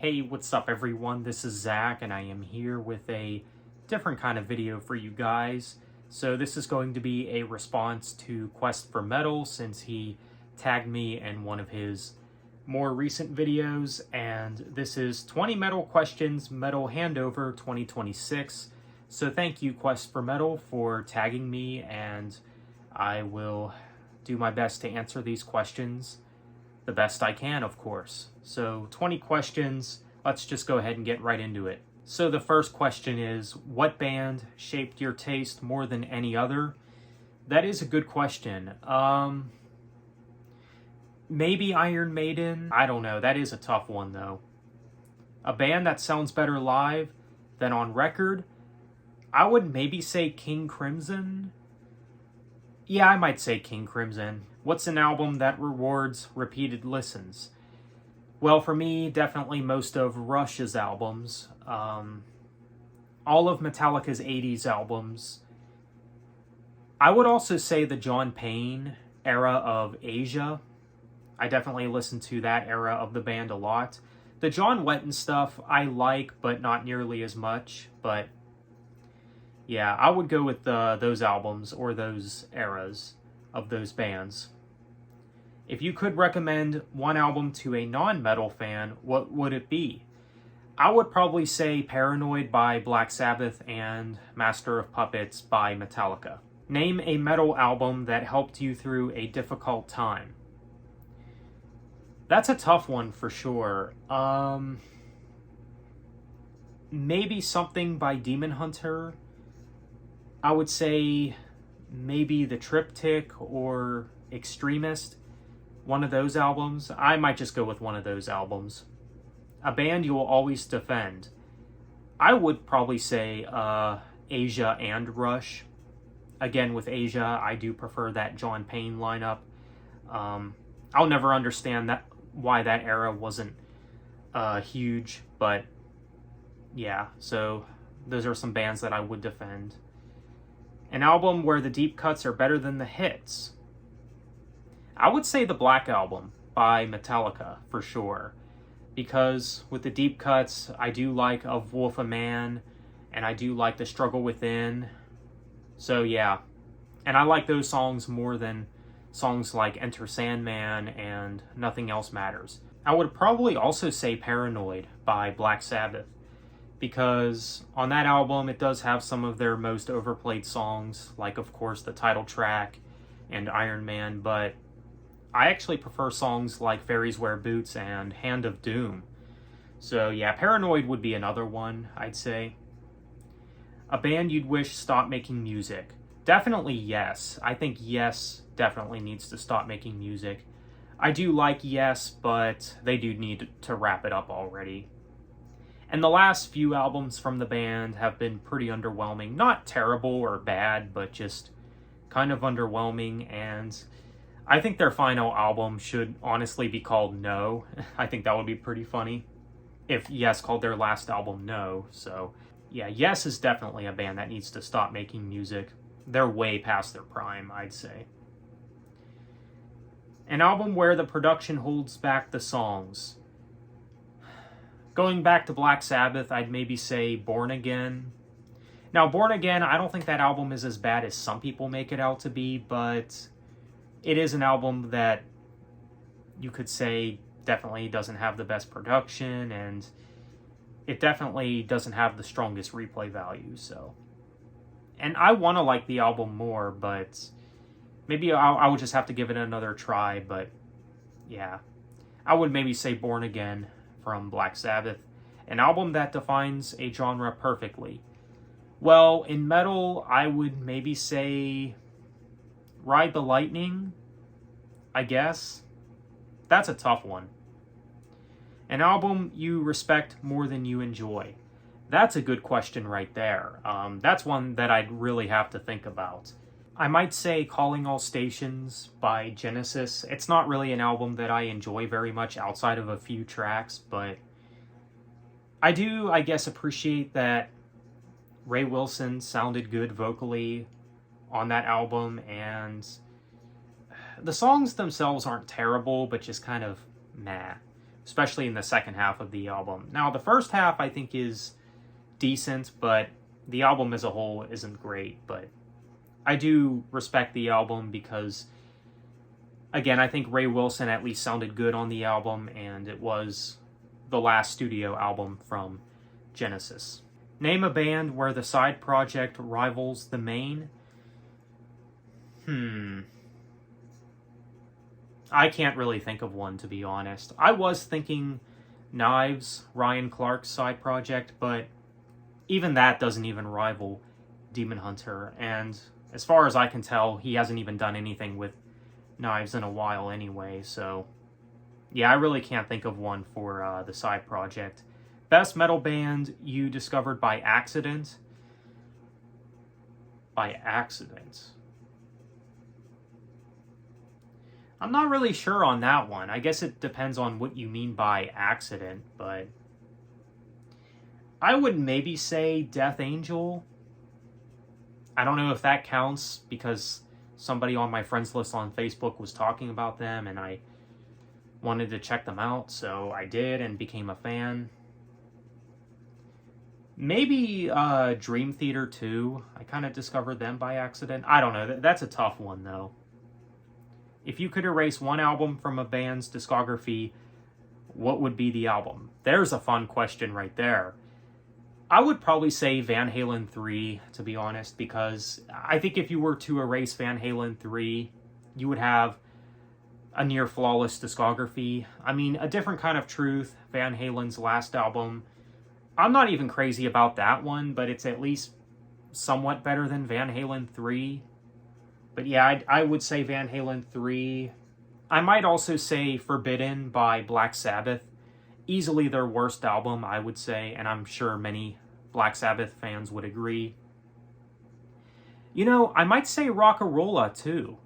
Hey, what's up everyone? This is Zach and I am here with a different kind of video for you guys. So this is going to be a response to Quest for Metal since he tagged me in one of his more recent videos, and this is 20 Metal Questions Metal Handover 2026. So thank you Quest for Metal for tagging me, and I will do my best to answer these questions the best I can, of course. So 20 questions, let's just go ahead and get right into it. So the first question is, what band shaped your taste more than any other? That is a good question. Maybe Iron Maiden? I don't know, that is a tough one though. A band that sounds better live than on record? I would maybe say King Crimson. Yeah, I might say King Crimson. What's an album that rewards repeated listens? Well, for me, definitely most of Rush's albums. All of Metallica's 80s albums. I would also say the John Payne era of Asia. I definitely listened to that era of the band a lot. The John Wetton stuff I like, but not nearly as much. But yeah, I would go with those albums or those eras of those bands. If you could recommend one album to a non-metal fan, what would it be? I would probably say Paranoid by Black Sabbath and Master of Puppets by Metallica. Name a metal album that helped you through a difficult time. That's a tough one for sure. Maybe something by Demon Hunter. I would say maybe The Triptych or Extremist. One of those albums. I might just go with one of those albums. A band you will always defend. I would probably say Asia and Rush. Again, with Asia, I do prefer that John Payne lineup. I'll never understand why that era wasn't huge, but yeah, so those are some bands that I would defend. An album where the deep cuts are better than the hits. I would say the Black Album by Metallica, for sure. Because with the deep cuts, I do like Of Wolf a Man, and I do like The Struggle Within. So yeah. And I like those songs more than songs like Enter Sandman and Nothing Else Matters. I would probably also say Paranoid by Black Sabbath, because on that album it does have some of their most overplayed songs, like of course the title track and Iron Man, but I actually prefer songs like Fairies Wear Boots and Hand of Doom. So yeah, Paranoid would be another one, I'd say. A band you'd wish stopped making music. Definitely Yes. I think Yes definitely needs to stop making music. I do like Yes, but they do need to wrap it up already. And the last few albums from the band have been pretty underwhelming. Not terrible or bad, but just kind of underwhelming, and I think their final album should honestly be called No. I think that would be pretty funny if Yes called their last album No. So yeah, Yes is definitely a band that needs to stop making music. They're way past their prime, I'd say. An album where the production holds back the songs. Going back to Black Sabbath, I'd maybe say Born Again. Now, Born Again, I don't think that album is as bad as some people make it out to be, but it is an album that you could say definitely doesn't have the best production, and it definitely doesn't have the strongest replay value, so. And I want to like the album more, but maybe I would just have to give it another try, but yeah. I would maybe say Born Again from Black Sabbath, an album that defines a genre perfectly. Well, in metal, I would maybe say Ride the Lightning, I guess. That's a tough one. An album you respect more than you enjoy. That's a good question right there. That's one that I'd really have to think about. I might say Calling All Stations by Genesis. It's not really an album that I enjoy very much outside of a few tracks, but I do, I guess, appreciate that Ray Wilson sounded good vocally on that album, and the songs themselves aren't terrible, but just kind of meh. especially in the second half of the album. Now, the first half I think is decent, but the album as a whole isn't great. But I do respect the album because, again, I think Ray Wilson at least sounded good on the album, and it was the last studio album from Genesis. Name a band where the side project rivals the main. I can't really think of one, to be honest. I was thinking Knives, Ryan Clark's side project, but even that doesn't even rival Demon Hunter. And as far as I can tell, he hasn't even done anything with Knives in a while anyway. So, yeah, I really can't think of one for the side project. Best metal band you discovered by accident? By accident. I'm not really sure on that one. I guess it depends on what you mean by accident, but I would maybe say Death Angel. I don't know if that counts because somebody on my friends list on Facebook was talking about them and I wanted to check them out, so I did and became a fan. Maybe Dream Theater 2. I kind of discovered them by accident. I don't know. That's a tough one, though. If you could erase one album from a band's discography, what would be the album? There's a fun question right there. I would probably say Van Halen 3, to be honest, because I think if you were to erase Van Halen 3, you would have a near flawless discography. I mean, A Different Kind of Truth, Van Halen's last album, I'm not even crazy about that one, but it's at least somewhat better than Van Halen 3. But yeah, I would say Van Halen 3. I might also say Forbidden by Black Sabbath. Easily their worst album, I would say, and I'm sure many Black Sabbath fans would agree. You know, I might say Rock-a-Rolla too.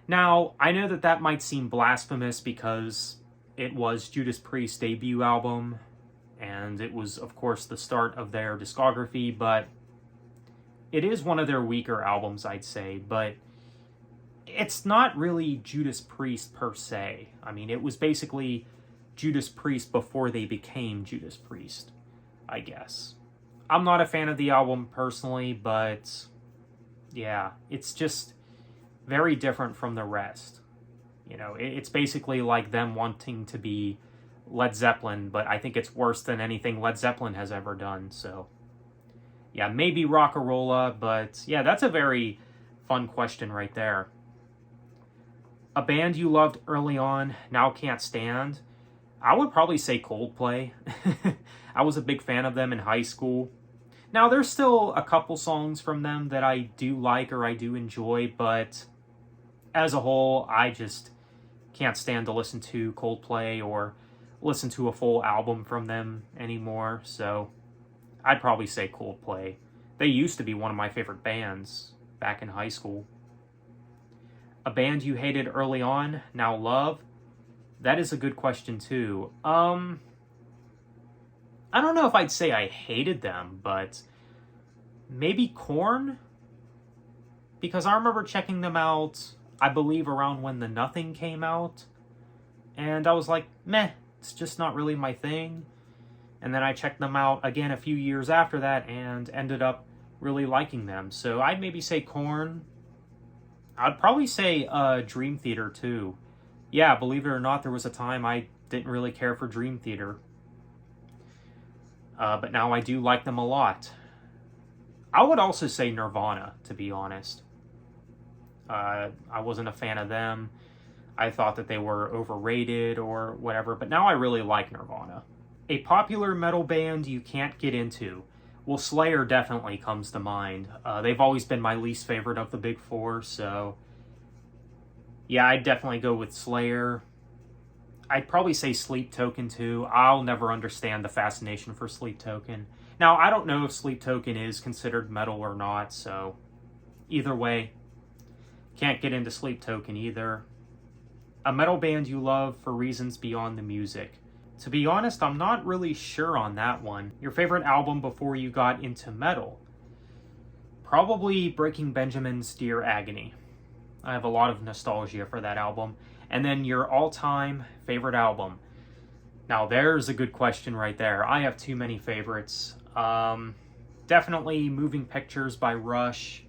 Now, I know that might seem blasphemous because it was Judas Priest's debut album, and it was, of course, the start of their discography, but it is one of their weaker albums, I'd say, but it's not really Judas Priest per se. I mean, it was basically Judas Priest before they became Judas Priest, I guess. I'm not a fan of the album personally, but yeah, it's just very different from the rest. You know, it's basically like them wanting to be Led Zeppelin, but I think it's worse than anything Led Zeppelin has ever done, so yeah, maybe Rock-a-Rolla, but yeah, that's a very fun question right there. A band you loved early on, now can't stand? I would probably say Coldplay. I was a big fan of them in high school. Now, there's still a couple songs from them that I do like or I do enjoy, but as a whole, I just can't stand to listen to Coldplay or listen to a full album from them anymore, so I'd probably say Coldplay. They used to be one of my favorite bands back in high school. A band you hated early on, now love? That is a good question too. I don't know if I'd say I hated them, but maybe Korn? Because I remember checking them out, I believe around when The Nothing came out, and I was like, meh, it's just not really my thing. And then I checked them out again a few years after that and ended up really liking them. So I'd maybe say Korn. I'd probably say Dream Theater too. Yeah, believe it or not, there was a time I didn't really care for Dream Theater. But now I do like them a lot. I would also say Nirvana, to be honest. I wasn't a fan of them. I thought that they were overrated or whatever, but now I really like Nirvana. A popular metal band you can't get into. Well, Slayer definitely comes to mind. They've always been my least favorite of the big four, so yeah, I'd definitely go with Slayer. I'd probably say Sleep Token too. I'll never understand the fascination for Sleep Token. Now, I don't know if Sleep Token is considered metal or not, so either way, can't get into Sleep Token either. A metal band you love for reasons beyond the music. To be honest, I'm not really sure on that one. Your favorite album before you got into metal? Probably Breaking Benjamin's Dear Agony. I have a lot of nostalgia for that album. And then your all-time favorite album. Now there's a good question right there. I have too many favorites. Definitely Moving Pictures by Rush,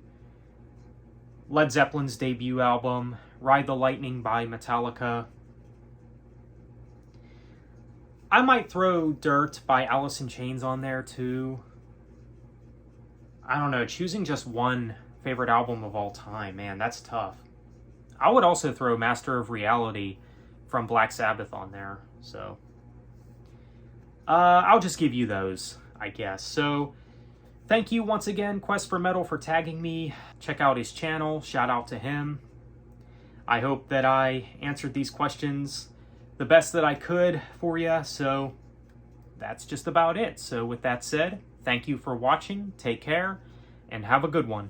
Led Zeppelin's debut album, Ride the Lightning by Metallica. I might throw Dirt by Alice in Chains on there too. I don't know, choosing just one favorite album of all time, man, that's tough. I would also throw Master of Reality from Black Sabbath on there, so I'll just give you those, I guess. So thank you once again, Quest for Metal, for tagging me. Check out his channel. Shout out to him. I hope that I answered these questions the best that I could for you. So that's just about it. So with that said, thank you for watching. Take care and have a good one.